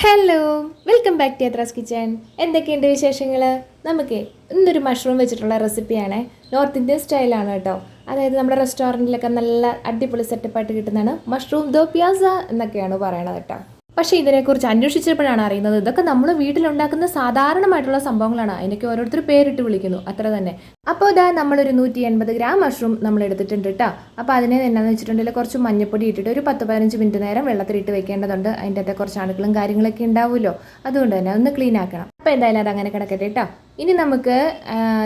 Hello, welcome back to Yatra's kitchen. എന്തൊക്കെയുണ്ട് വിശേഷങ്ങൾ? നമുക്ക് ഇന്നൊരു മഷ്റൂം വെച്ചിട്ടുള്ള റെസിപ്പിയാണ്. നോർത്ത് ഇന്ത്യൻ സ്റ്റൈലാണ് കേട്ടോ. അതായത് നമ്മുടെ റെസ്റ്റോറൻറ്റിലൊക്കെ നല്ല അടിപൊളി സെറ്റപ്പായിട്ട് കിട്ടുന്നതാണ്. മഷ്റൂം ദോ പ്യാസ എന്നൊക്കെയാണ് പറയണത് കേട്ടോ. പക്ഷേ ഇതിനെക്കുറിച്ച് അന്വേഷിച്ചപ്പോഴാണ് അറിയുന്നത് ഇതൊക്കെ നമ്മൾ വീട്ടിലുണ്ടാക്കുന്ന സാധാരണമായിട്ടുള്ള സംഭവങ്ങളാണ്. അതിനൊക്കെ ഓരോരുത്തർ പേരിട്ട് വിളിക്കുന്നു, അത്ര തന്നെ. അപ്പോൾ ഇതാ നമ്മളൊരു 180 ഗ്രാം മഷ്റൂം നമ്മൾ എടുത്തിട്ടുണ്ട് കേട്ടോ. അപ്പോൾ അതിനെ എന്നാന്ന് വെച്ചിട്ടുണ്ടെങ്കിൽ കുറച്ച് മഞ്ഞപ്പൊടി ഇട്ടിട്ട് ഒരു 10-15 മിനിറ്റ് നേരം വെള്ളത്തിലിട്ട് വെക്കേണ്ടതുണ്ട്. അതിൻ്റെ അകത്തെ കുറച്ച് അണുക്കളും കാര്യങ്ങളൊക്കെ ഉണ്ടാവുമല്ലോ, അതുകൊണ്ട് തന്നെ ഒന്ന് ക്ലീൻ ആക്കണം. അപ്പോൾ എന്തായാലും അത് അങ്ങനെ കിടക്കട്ടെ കേട്ടോ. ഇനി നമുക്ക്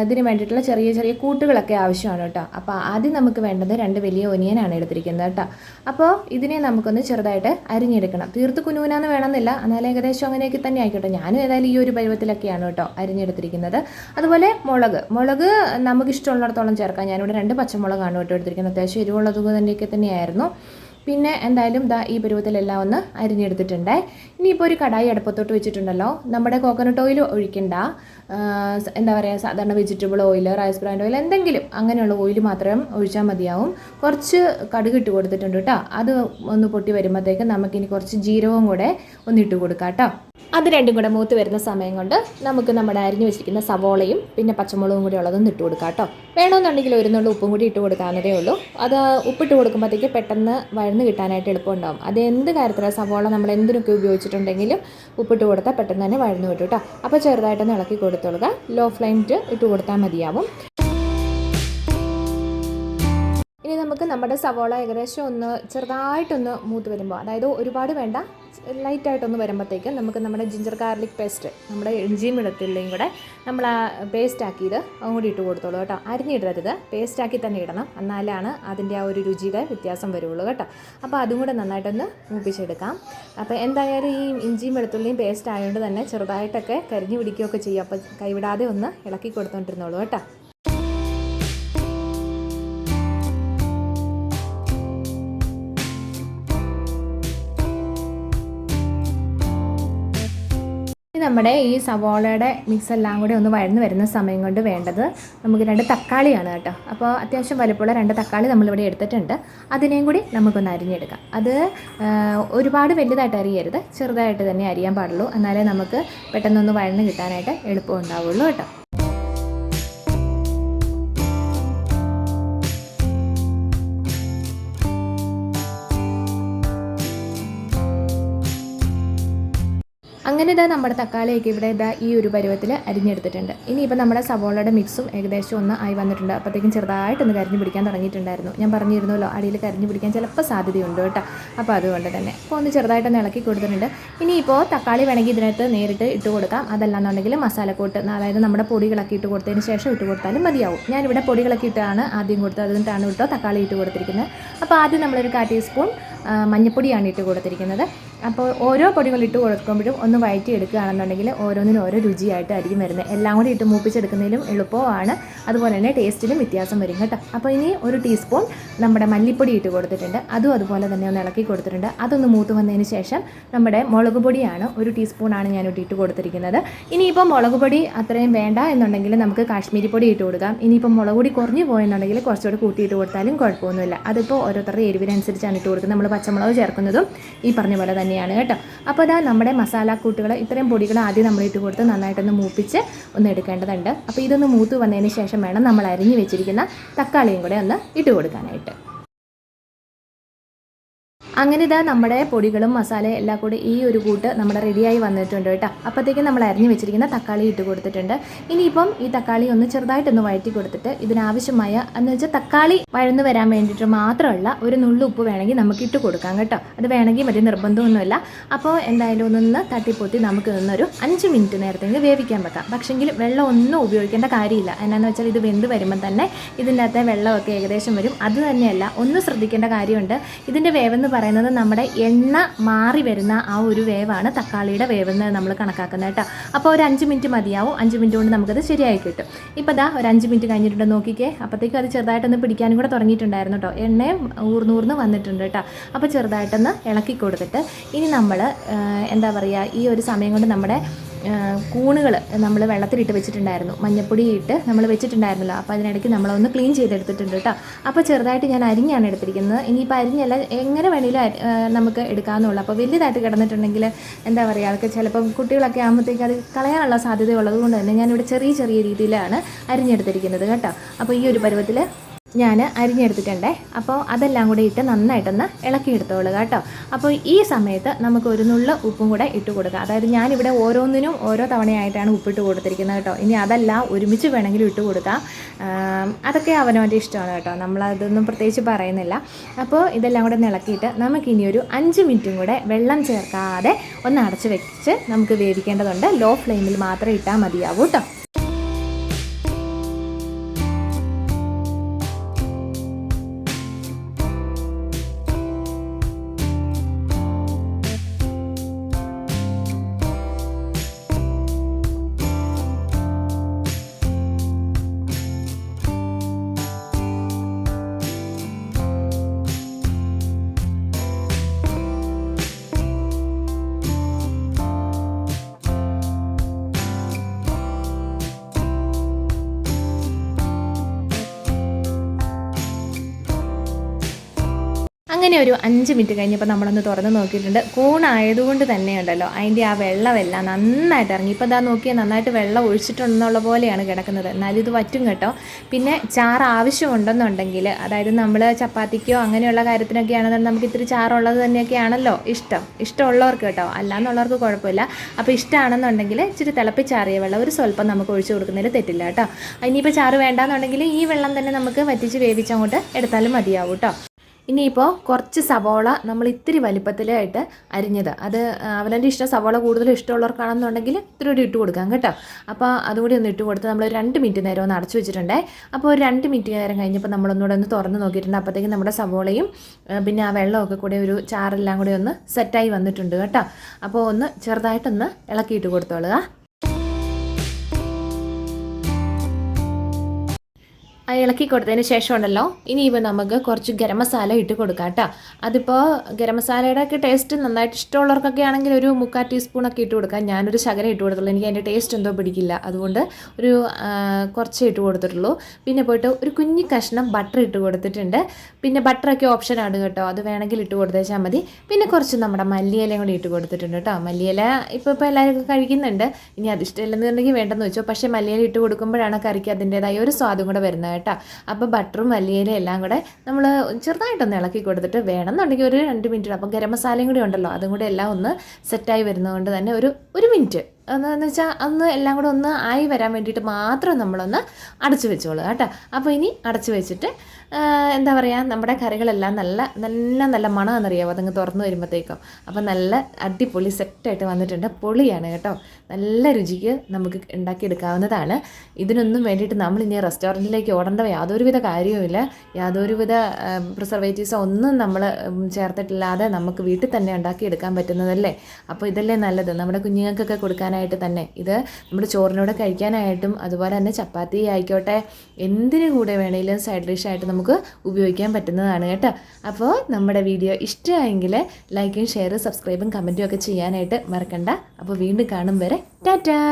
ഇതിന് വേണ്ടിയിട്ടുള്ള ചെറിയ ചെറിയ കൂട്ടുകളൊക്കെ ആവശ്യമാണ് കേട്ടോ. അപ്പോൾ ആദ്യം നമുക്ക് വേണ്ടത് 2 വലിയ ഒനിയനാണ് എടുത്തിരിക്കുന്നത് കേട്ടോ. അപ്പോൾ ഇതിനെ നമുക്കൊന്ന് ചെറുതായിട്ട് അരിഞ്ഞെടുക്കണം. തീർത്ത് കുനുകുനാന്ന് വേണമെന്നില്ല, എന്നാലും ഏകദേശം അങ്ങനെയൊക്കെ തന്നെ ആയിക്കോട്ടെ. ഞാനും ഏതായാലും ഈ ഒരു പരുവത്തിലൊക്കെയാണ് കേട്ടോ അരിഞ്ഞെടുത്തിരിക്കുന്നത്. അതുപോലെ മുളക് നമുക്കിഷ്ടമുള്ളിടത്തോളം ചേർക്കാം. ഞാനിവിടെ 2 പച്ചമുളകാണ് കേട്ടോ എടുത്തിരിക്കുന്നത്. അത്യാവശ്യം എരിവുള്ളത് തന്നെയായിരുന്നു. പിന്നെ എന്തായാലും ഈ പരുവത്തിലെല്ലാം ഒന്ന് അരിഞ്ഞെടുത്തിട്ടുണ്ട്. ഇനിയിപ്പോൾ ഒരു കടായി അടുപ്പത്തോട്ട് വെച്ചിട്ടുണ്ടല്ലോ. നമ്മുടെ കോക്കനട്ട് ഓയിൽ ഒഴിക്കണ്ട, എന്താ പറയുക, സാധാരണ vegetable oil, rice brand oil, എന്തെങ്കിലും അങ്ങനെയുള്ള ഓയിൽ മാത്രം ഒഴിച്ചാൽ മതിയാവും. കുറച്ച് കടുക് ഇട്ട് കൊടുത്തിട്ടുണ്ട് കേട്ടോ. അത് ഒന്ന് പൊട്ടി വരുമ്പോഴത്തേക്ക് നമുക്കിനി കുറച്ച് ജീരകവും കൂടെ ഒന്നിട്ട് കൊടുക്കാം കേട്ടോ. അത് രണ്ടും കൂടെ മൂത്ത് വരുന്ന സമയം കൊണ്ട് നമുക്ക് നമ്മുടെ അരിഞ്ഞു വെച്ചിരിക്കുന്ന സവോളയും പിന്നെ പച്ചമുളകും കൂടി ഉള്ളതൊന്നും ഇട്ട് കൊടുക്കാം കേട്ടോ. വേണമെന്നുണ്ടെങ്കിൽ ഒരു നുള്ള ഉപ്പും കൂടി ഇട്ട് കൊടുക്കാവുന്നതേ ഉള്ളൂ. അത് ഉപ്പിട്ട് കൊടുക്കുമ്പോഴത്തേക്ക് പെട്ടെന്ന് വഴന്ന് കിട്ടാനായിട്ട് എളുപ്പമുണ്ടാകും. അത് എന്ത് കാര്യത്തിലാണ് സവോള നമ്മൾ എന്തിനൊക്കെ ഉപയോഗിച്ചിട്ടുണ്ടെങ്കിലും ഉപ്പിട്ട് കൊടുത്താൽ പെട്ടെന്ന് തന്നെ വഴന്ന് കിട്ടും കേട്ടോ. അപ്പോൾ ചെറുതായിട്ടൊന്ന് ഇളക്കി കൊടുത്തോളുക. ലോ ഫ്ലെയിമിൽ ഇട്ട് കൊടുത്താൽ മതിയാവും. ഇനി നമുക്ക് നമ്മുടെ സവോള ഏകദേശം ഒന്ന് ചെറുതായിട്ടൊന്ന് മൂത്ത് വരുമ്പോൾ, അതായത് ഒരുപാട് വേണ്ട, ലൈറ്റായിട്ടൊന്ന് വരുമ്പോഴത്തേക്ക് നമുക്ക് നമ്മുടെ ജിഞ്ചർ ഗാർലിക് പേസ്റ്റ്, നമ്മുടെ ഇഞ്ചിയും വെളുത്തുള്ളിയും കൂടെ നമ്മൾ ആ പേസ്റ്റാക്കിയത് കൂടി ഇട്ട് കൊടുത്തോളൂ കേട്ടോ. അരിഞ്ഞിടരുത്, പേസ്റ്റാക്കി തന്നെ ഇടണം, എന്നാലാണ് അതിൻ്റെ ആ ഒരു രുചിയുടെ വ്യത്യാസം വരുള്ളൂ കേട്ടോ. അപ്പോൾ അതും കൂടെ നന്നായിട്ടൊന്ന് മൂപ്പിച്ചെടുക്കാം. അപ്പോൾ എന്തായാലും ഈ ഇഞ്ചിയും വെളുത്തുള്ളിയും പേസ്റ്റ് ആയതുകൊണ്ട് തന്നെ ചെറുതായിട്ടൊക്കെ കരിഞ്ഞു പിടിക്കുകയൊക്കെ ചെയ്യും. അപ്പോൾ കൈവിടാതെ ഒന്ന് ഇളക്കി കൊടുത്തോണ്ടിരുന്നോളൂ കേട്ടോ. നമ്മുടെ ഈ സവോളയുടെ മിക്സ് എല്ലാം കൂടി ഒന്ന് വഴന്ന് വരുന്ന സമയം കൊണ്ട് വേണ്ടത് നമുക്ക് 2 തക്കാളിയാണ് കേട്ടോ. അപ്പോൾ അത്യാവശ്യം വലുപ്പമുള്ള 2 തക്കാളി നമ്മളിവിടെ എടുത്തിട്ടുണ്ട്. അതിനെയും കൂടി നമുക്കൊന്ന് അരിഞ്ഞെടുക്കാം. അത് ഒരുപാട് വലുതായിട്ട് അരിയരുത്, ചെറുതായിട്ട് തന്നെ അരിയാൻ പാടുള്ളൂ. എന്നാലേ നമുക്ക് പെട്ടെന്നൊന്ന് വഴന്ന് കിട്ടാനായിട്ട് എളുപ്പം ഉണ്ടാവുള്ളൂ കേട്ടോ. അങ്ങനെ നമ്മുടെ തക്കാളിയൊക്കെ ഇവിടെ ഈ ഒരു പരുവത്തിൽ അരിഞ്ഞെടുത്തിട്ടുണ്ട്. ഇനിയിപ്പോൾ നമ്മുടെ സവോളയുടെ മിക്സും ഏകദേശം ഒന്ന് ആയി വന്നിട്ടുണ്ട്. അപ്പോഴത്തേക്കും ചെറുതായിട്ടൊന്ന് കരിഞ്ഞു പിടിക്കാൻ തുടങ്ങിയിട്ടുണ്ടായിരുന്നു. ഞാൻ പറഞ്ഞിരുന്നല്ലോ അടിയിൽ കരിഞ്ഞു പിടിക്കാൻ ചിലപ്പോൾ സാധ്യതയുണ്ട് കേട്ടോ. അപ്പോൾ അതുകൊണ്ട് തന്നെ അപ്പോൾ ഒന്ന് ചെറുതായിട്ടൊന്ന് ഇളക്കി കൊടുത്തിട്ടുണ്ട്. ഇനിയിപ്പോൾ തക്കാളി വേണമെങ്കിൽ ഇതിനകത്ത് നേരിട്ട് ഇട്ട് കൊടുക്കാം. അതല്ലാന്നുണ്ടെങ്കിൽ മസാലക്കൂട്ട്, അതായത് നമ്മുടെ പൊടികളൊക്കെ ഇട്ട് കൊടുത്തതിന് ശേഷം ഇട്ട് കൊടുത്താലും മതിയാവും. ഞാനിവിടെ പൊടികളൊക്കെ ഇട്ടാണ് ആദ്യം കൊടുത്തത്, അതിനിട്ടാണ് കേട്ടോ തക്കാളി ഇട്ട് കൊടുത്തിരിക്കുന്നത്. അപ്പോൾ ആദ്യം നമ്മളൊരു 1/4 ടീസ്പൂൺ മഞ്ഞൾപ്പൊടിയാണ് ഇട്ട് കൊടുത്തിരിക്കുന്നത്. അപ്പോൾ ഓരോ പൊടികൾ ഇട്ട് കൊടുക്കുമ്പോഴും ഒന്ന് വഴറ്റി എടുക്കുകയാണെന്നുണ്ടെങ്കിൽ ഓരോന്നിനും ഓരോ രുചിയായിട്ടായിരിക്കും വരുന്നത്. എല്ലാം കൂടി ഇട്ട് മൂപ്പിച്ചെടുക്കുന്നതിലും എളുപ്പമാണ്, അതുപോലെ തന്നെ ടേസ്റ്റിലും വ്യത്യാസം വരും കേട്ടോ. അപ്പോൾ ഇനി 1 ടീസ്പൂൺ നമ്മുടെ മല്ലിപ്പൊടി ഇട്ട് കൊടുത്തിട്ടുണ്ട്. അതുപോലെ തന്നെ ഒന്ന് ഇളക്കി കൊടുത്തിട്ടുണ്ട്. അതൊന്ന് മൂത്ത് വന്നതിന് ശേഷം നമ്മുടെ മുളക് പൊടിയാണ് 1 ടീസ്പൂണാണ് ഞാനിവിടെ ഇട്ട് കൊടുത്തിരിക്കുന്നത്. ഇനിയിപ്പോൾ മുളക് പൊടി അത്രയും വേണ്ട എന്നുണ്ടെങ്കിൽ നമുക്ക് കാശ്മീരി പൊടി ഇട്ട് കൊടുക്കാം. ഇനിയിപ്പോൾ മുളക് പൊടി കുറഞ്ഞു പോയെന്നുണ്ടെങ്കിൽ കുറച്ചുകൂടി കൂട്ടിയിട്ട് കൊടുത്താലും കുഴപ്പമൊന്നുമില്ല. അതിപ്പോൾ ഓരോരുത്തരുടെ എരിവിനനുസരിച്ചാണ് ഇട്ട് കൊടുക്കുന്നത്. നമ്മൾ പച്ചമുളക് ചേർക്കുന്നതും ഈ പറഞ്ഞ പോലെ തന്നെയാണ് കേട്ടോ. അപ്പോൾ നമ്മുടെ മസാലക്കൂട്ടുകൾ ഇത്രയും പൊടികൾ ആദ്യം നമ്മൾ ഇട്ട് കൊടുത്ത് നന്നായിട്ടൊന്ന് മൂപ്പിച്ച് ഒന്ന് എടുക്കേണ്ടതുണ്ട്. അപ്പോൾ ഇതൊന്ന് മൂത്ത് വന്നതിന് ശേഷം വേണം നമ്മൾ അരിഞ്ഞ് വെച്ചിരിക്കുന്ന തക്കാളിയും കൂടെ ഒന്ന് ഇട്ട് കൊടുക്കാനായിട്ട്. അങ്ങനെ നമ്മുടെ പൊടികളും മസാലയും എല്ലാം കൂടി ഈ ഒരു കൂട്ട് നമ്മുടെ റെഡിയായി വന്നിട്ടുണ്ട് കേട്ടോ. അപ്പോഴത്തേക്കും നമ്മൾ അരിഞ്ഞ് വെച്ചിരിക്കുന്ന തക്കാളി ഇട്ട് കൊടുത്തിട്ടുണ്ട്. ഇനിയിപ്പം ഈ തക്കാളി ഒന്ന് ചെറുതായിട്ടൊന്ന് വഴറ്റി കൊടുത്തിട്ട് ഇതിനാവശ്യമായ എന്ന് വെച്ചാൽ തക്കാളി വഴന്ന് വരാൻ വേണ്ടിയിട്ട് മാത്രമുള്ള ഒരു നുള്ളു ഉപ്പ് വേണമെങ്കിൽ നമുക്ക് ഇട്ട് കൊടുക്കാം കേട്ടോ. അത് വേണമെങ്കിൽ വലിയ നിർബന്ധമൊന്നുമില്ല. അപ്പോൾ എന്തായാലും ഒന്ന് തട്ടിപ്പൊത്തി നമുക്ക് നിന്നൊരു 5 മിനിറ്റ് നേരത്തേക്ക് വേവിക്കാൻ വെക്കാം. പക്ഷെങ്കിൽ വെള്ളം ഒന്നും ഉപയോഗിക്കേണ്ട കാര്യമില്ല. എന്നാന്ന് വെച്ചാൽ ഇത് വെന്ത് വരുമ്പം തന്നെ ഇതിൻ്റെ അകത്തെ വെള്ളമൊക്കെ ഏകദേശം വരും. അത് തന്നെയല്ല, ഒന്ന് ശ്രദ്ധിക്കേണ്ട കാര്യമുണ്ട്. ഇതിൻ്റെ വേവെന്ന് പറയുന്നത് നമ്മുടെ എണ്ണ മാറി വരുന്ന ആ ഒരു വേവാണ് തക്കാളിയുടെ വേവെന്ന് നമ്മൾ കണക്കാക്കുന്നത് കേട്ടോ. അപ്പോൾ ഒരു 5 മിനിറ്റ് മതിയാവും. 5 മിനിറ്റ് കൊണ്ട് നമുക്കത് ശരിയായി കിട്ടും. ഇപ്പോൾ ഒരു 5 മിനിറ്റ് കഴിഞ്ഞിട്ടുണ്ട്, നോക്കിക്കേ. അപ്പോഴത്തേക്കും അത് ചെറുതായിട്ടൊന്ന് പിടിക്കാനും കൂടെ തുടങ്ങിയിട്ടുണ്ടായിരുന്നു കേട്ടോ. എണ്ണയും ഊർന്നൂർന്ന് വന്നിട്ടുണ്ട് കേട്ടോ. അപ്പോൾ ചെറുതായിട്ടൊന്ന് ഇളക്കി കൊടുത്തിട്ട് ഇനി നമ്മൾ എന്താ പറയുക, ഈ ഒരു സമയം കൊണ്ട് നമ്മുടെ കൂണുകൾ നമ്മൾ വെള്ളത്തിലിട്ട് വെച്ചിട്ടുണ്ടായിരുന്നു, മഞ്ഞപ്പൊടി ഇട്ട് നമ്മൾ വെച്ചിട്ടുണ്ടായിരുന്നല്ലോ. അപ്പോൾ അതിനിടയ്ക്ക് നമ്മളൊന്ന് ക്ലീൻ ചെയ്തെടുത്തിട്ടുണ്ട് കേട്ടോ. അപ്പോൾ ചെറുതായിട്ട് ഞാൻ അരിഞ്ഞാണ് എടുത്തിരിക്കുന്നത്. ഇനിയിപ്പോൾ അരിഞ്ഞല്ല എങ്ങനെ വേണമെങ്കിലും നമുക്ക് എടുക്കാവുന്നുള്ളൂ. അപ്പോൾ വലിയതായിട്ട് കിടന്നിട്ടുണ്ടെങ്കിൽ എന്താ പറയുക, അതൊക്കെ ചിലപ്പം കുട്ടികളൊക്കെ ആകുമ്പോഴത്തേക്ക് അത് കളയാനുള്ള സാധ്യത ഉള്ളത് കൊണ്ട് തന്നെ ഞാനിവിടെ ചെറിയ ചെറിയ രീതിയിലാണ് അരിഞ്ഞെടുത്തിരിക്കുന്നത് കേട്ടോ. അപ്പോൾ ഈ ഒരു പരുവത്തിൽ ഞാൻ അരിഞ്ഞെടുത്തിട്ടുണ്ടേ. അപ്പോൾ അതെല്ലാം കൂടെ ഇട്ട് നന്നായിട്ടൊന്ന് ഇളക്കിയെടുത്തോളുക കേട്ടോ. അപ്പോൾ ഈ സമയത്ത് നമുക്ക് ഒരു നുള്ള ഉപ്പും കൂടെ ഇട്ട് കൊടുക്കുക. അതായത് ഞാനിവിടെ ഓരോന്നിനും ഓരോ തവണയായിട്ടാണ് ഉപ്പിട്ട് കൊടുത്തിരിക്കുന്നത് കേട്ടോ. ഇനി അതല്ല ഒരുമിച്ച് വേണമെങ്കിലും ഇട്ട് കൊടുക്കാം, അതൊക്കെ അവനവൻ്റെ ഇഷ്ടമാണ് കേട്ടോ, നമ്മളതൊന്നും പ്രത്യേകിച്ച് പറയുന്നില്ല. അപ്പോൾ ഇതെല്ലാം കൂടെ ഒന്ന് ഇളക്കിയിട്ട് നമുക്കിനി ഒരു 5 മിനിറ്റും കൂടെ വെള്ളം ചേർക്കാതെ ഒന്ന് അടച്ച് വെച്ച് നമുക്ക് വേവിക്കേണ്ടതുണ്ട്. ലോ ഫ്ലെയിമിൽ മാത്രം ഇട്ടാൽ മതിയാവും കേട്ടോ. അങ്ങനെ ഒരു 5 മിനിറ്റ് കഴിഞ്ഞപ്പോൾ നമ്മളൊന്ന് തുറന്ന് നോക്കിയിട്ടുണ്ട്. കൂണായതുകൊണ്ട് തന്നെ ഉണ്ടല്ലോ അതിൻ്റെ ആ വെള്ളമെല്ലാം നന്നായിട്ട് ഇറങ്ങി. ഇപ്പോൾ ഇതാ നോക്കിയാൽ നന്നായിട്ട് വെള്ളം ഒഴിച്ചിട്ടുണ്ടെന്നുള്ള പോലെയാണ് കിടക്കുന്നത്. എന്നാലും ഇത് വറ്റും കേട്ടോ. പിന്നെ ചാറ് ആവശ്യമുണ്ടെന്നുണ്ടെങ്കിൽ, അതായത് നമ്മൾ ചപ്പാത്തിക്കോ അങ്ങനെയുള്ള കാര്യത്തിനൊക്കെ ആണെന്നുണ്ടെങ്കിൽ നമുക്ക് ഇത്തിരി ചാറുള്ളത് തന്നെയൊക്കെയാണല്ലോ ഇഷ്ടമുള്ളവർക്ക് കേട്ടോ, അല്ലാന്നുള്ളവർക്ക് കുഴപ്പമില്ല. അപ്പോൾ ഇഷ്ടമാണെന്നുണ്ടെങ്കിൽ ഇച്ചിരി തിളപ്പിച്ചാറിയ വെള്ളം ഒരു സ്വല്പം നമുക്ക് ഒഴിച്ച് കൊടുക്കുന്നതിൽ തെറ്റില്ല കേട്ടോ. ഇനിയിപ്പോൾ ചാറ് വേണ്ടാന്നുണ്ടെങ്കിൽ ഈ വെള്ളം തന്നെ നമുക്ക് വറ്റിച്ച് വേവിച്ചങ്ങോട്ട് എടുത്താലും മതിയാവും കേട്ടോ. ഇനിയിപ്പോൾ കുറച്ച് സവോള നമ്മൾ ഇത്തിരി വലിപ്പത്തിലായിട്ട് അരിഞ്ഞത്, അത് അവനവൻ്റെ ഇഷ്ടം, സവോള കൂടുതൽ ഇഷ്ടമുള്ളവർക്കാണെന്നുണ്ടെങ്കിൽ ഇത്തിരി കൂടി ഇട്ട് കൊടുക്കാം കേട്ടോ. അപ്പോൾ അതുകൂടി ഒന്ന് ഇട്ട് കൊടുത്ത് നമ്മൾ 2 മിനിറ്റ് നേരം ഒന്ന് അടച്ചു വെച്ചിട്ടുണ്ടേ. അപ്പോൾ ഒരു 2 മിനിറ്റ് നേരം കഴിഞ്ഞപ്പോൾ നമ്മളൊന്നുകൂടെ ഒന്ന് തുറന്ന് നോക്കിയിട്ടുണ്ട്. അപ്പോഴത്തേക്കും നമ്മുടെ സവോളയും പിന്നെ ആ വെള്ളമൊക്കെ കൂടെ ഒരു ചാറെല്ലാം കൂടി ഒന്ന് സെറ്റായി വന്നിട്ടുണ്ട് കേട്ടോ. അപ്പോൾ ഒന്ന് ചെറുതായിട്ടൊന്ന് ഇളക്കിയിട്ട് കൊടുത്തോളുക. ഇളക്കി കൊടുത്തതിന് ശേഷം ഉണ്ടല്ലോ ഇനിയിപ്പോൾ നമുക്ക് കുറച്ച് ഗരം മസാല ഇട്ട് കൊടുക്കാം കേട്ടോ. അതിപ്പോൾ ഗരം മസാലയുടെ ഒക്കെ ടേസ്റ്റ് നന്നായിട്ട് ഇഷ്ടമുള്ളവർക്കൊക്കെ ആണെങ്കിൽ ഒരു 3/4 ടീസ്പൂണൊക്കെ ഇട്ട് കൊടുക്കാം. ഞാനൊരു ശകലം ഇട്ട് കൊടുത്തുള്ളൂ, എനിക്ക് അതിൻ്റെ ടേസ്റ്റ് എന്തോ പിടിക്കില്ല, അതുകൊണ്ട് ഒരു കുറച്ച് ഇട്ട് കൊടുത്തിട്ടുള്ളൂ. പിന്നെ പോയിട്ട് ഒരു കുഞ്ഞി കഷ്ണം ബട്ടർ ഇട്ട് കൊടുത്തിട്ടുണ്ട്. പിന്നെ ബട്ടറൊക്കെ ഓപ്ഷനാണ് കേട്ടോ, അത് വേണമെങ്കിൽ ഇട്ട് കൊടുത്തേച്ചാൽ മതി. പിന്നെ കുറച്ച് നമ്മുടെ മല്ലിയിലയും കൂടി ഇട്ട് കൊടുത്തിട്ടുണ്ട് കേട്ടോ. മല്ലിയില ഇപ്പോൾ എല്ലാവരും കഴിക്കുന്നുണ്ട്, ഇനി അത് ഇഷ്ടമില്ലെന്നുണ്ടെങ്കിൽ വേണ്ടെന്ന് വെച്ചോ. പക്ഷേ മല്ലിയില ഇട്ട് കൊടുക്കുമ്പോഴാണ് കറിക്ക് അതിൻ്റേതായ ഒരു സ്വാദും കൂടെ വരുന്നത് കേട്ടോ. അപ്പോൾ ബട്ടറും മല്ലിയിലയും എല്ലാം കൂടെ നമ്മൾ ചെറുതായിട്ടൊന്ന് ഇളക്കി കൊടുത്തിട്ട് വേണമെന്നുണ്ടെങ്കിൽ ഒരു 2 മിനിറ്റ്. അപ്പോൾ ഗരം മസാലയും കൂടി ഉണ്ടല്ലോ, അതും കൂടെ എല്ലാം ഒന്ന് സെറ്റായി വരുന്നതുകൊണ്ട് തന്നെ ഒരു മിനിറ്റ് എന്ന് വെച്ചാൽ അന്ന് എല്ലാം കൂടെ ഒന്ന് ആയി വരാൻ വേണ്ടിയിട്ട് മാത്രം നമ്മളൊന്ന് അടച്ചു വെച്ചോളൂ കേട്ടോ. അപ്പോൾ ഇനി അടച്ചു വെച്ചിട്ട് എന്താ പറയുക, നമ്മുടെ കറികളെല്ലാം നല്ല മണമെന്നറിയാമോ അതങ്ങ് തുറന്നു വരുമ്പോഴത്തേക്കും. അപ്പോൾ നല്ല അടിപൊളി സെറ്റായിട്ട് വന്നിട്ടുണ്ട്, പൊളിയാണ് കേട്ടോ. നല്ല രുചിക്ക് നമുക്ക് ഉണ്ടാക്കിയെടുക്കാവുന്നതാണ്. ഇതിനൊന്നും വേണ്ടിയിട്ട് നമ്മൾ ഇനി റെസ്റ്റോറൻറ്റിലേക്ക് ഓടേണ്ട യാതൊരുവിധ കാര്യവുമില്ല. യാതൊരുവിധ പ്രിസർവേറ്റീവ്സോ ഒന്നും നമ്മൾ ചേർത്തിട്ടില്ലാതെ നമുക്ക് വീട്ടിൽ തന്നെ ഉണ്ടാക്കിയെടുക്കാൻ പറ്റുന്നതല്ലേ. അപ്പോൾ ഇതല്ലേ നല്ലത് നമ്മുടെ കുഞ്ഞുങ്ങൾക്കൊക്കെ കൊടുക്കാനായിട്ട് തന്നെ. ഇത് നമ്മുടെ ചോറിനോട് കഴിക്കാനായിട്ടും അതുപോലെ തന്നെ ചപ്പാത്തി ആയിക്കോട്ടെ എന്തിനു കൂടെ വേണമെങ്കിലും സൈഡ് ഡിഷായിട്ട് നമുക്ക് ഉപയോഗിക്കാൻ പറ്റുന്നതാണ് കേട്ടോ. അപ്പോൾ നമ്മുടെ വീഡിയോ ഇഷ്ടമായെങ്കിൽ ലൈക്കും ഷെയറും സബ്സ്ക്രൈബും കമൻറ്റും ഒക്കെ ചെയ്യാനായിട്ട് മറക്കണ്ട. അപ്പോൾ വീണ്ടും കാണും വരെ ടാറ്റാ.